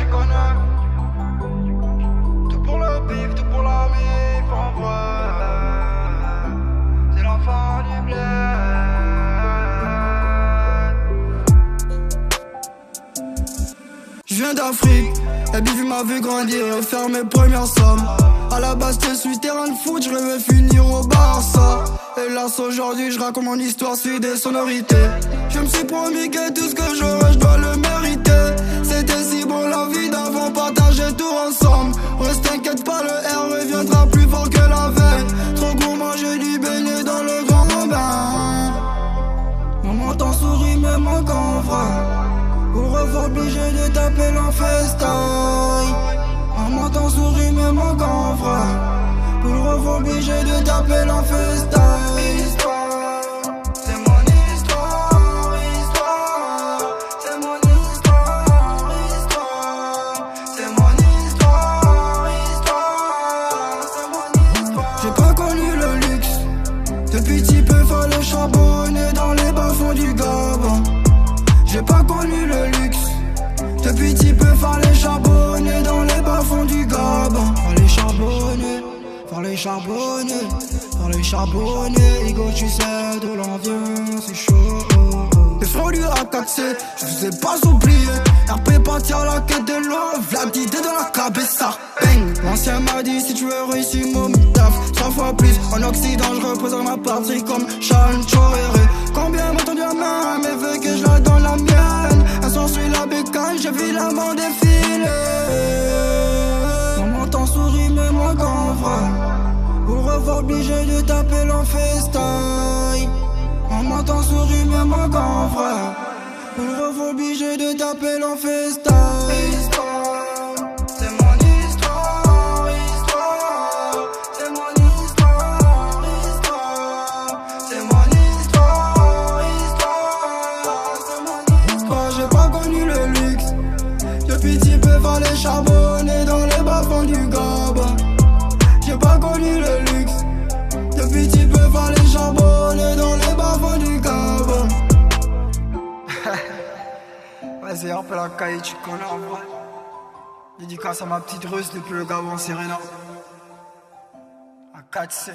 connais. Tout pour le bif, tout pour la mif, en vrai. C'est l'enfant du bled. Je viens d'Afrique, la bif m'a vu grandir et faire mes premières sommes. À la base j'étais sur le terrain de foot, je rêvais finir au Barça. Hélas aujourd'hui je raconte mon histoire sur des sonorités. Je me suis promis que tout ce que j'aurai je dois le mériter. C'était si bon la vie d'avant, partager tout ensemble. Reste t'inquiète pas, le R reviendra plus fort que la veille. Trop gourmand, j'ai dû baigner dans le grand bain. Maman t'en sourit même encore vrai. Pour revoir obligé de taper l'enfestaille. Maman t'en sourit même encore vrai. Pour revoir obligé de taper l'enfestaille. C'est mon histoire, histoire. C'est mon histoire, histoire. C'est mon histoire, histoire. C'est mon histoire. J'ai pas connu le luxe. Depuis petit peu fallait charbonner dans les bas-fonds du Gabon. J'ai pas connu le luxe. Depuis petit peu fallait charbonner dans les bas-fonds du Gabon. Fallait charbonner, fallait charbonner, fallait charbonner. Ego tu sais d'où l'on vient, c'est chaud. Les flots du A4C, je vous ai pas oublié. RP parti à la quête de love, la d'idée de la cabessa. Bang, l'ancien m'a dit si tu veux réussir mon taf 3 fois plus, en Occident je représente ma patrie comme Sean Choréré. Combien m'a tendu la main, mais veut que je la donne la mienne. Un son sur la bécane, j'ai vu la main défiler. Maman t'en sourit même moi qu'en vrai. Pour revoir obligé de taper l'enfestaille. Maman t'en sourit même moi qu'en vrai. Pour revoir obligé de taper l'enfestaille. C'est mon histoire, histoire. C'est mon histoire, histoire. C'est mon histoire, histoire. C'est mon histoire. J'ai pas connu le luxe. Depuis petit peu fallait charbonner dans les bas-fonds du Gabon. J'ai pas connu le luxe. Depuis petit peu fallait charbonner dans les bas-fonds du Gabon. Vas-y, un peu la caille, tu connais en vrai. Dédicace à ma petite russe depuis le Gabon, Serena. À 4-7.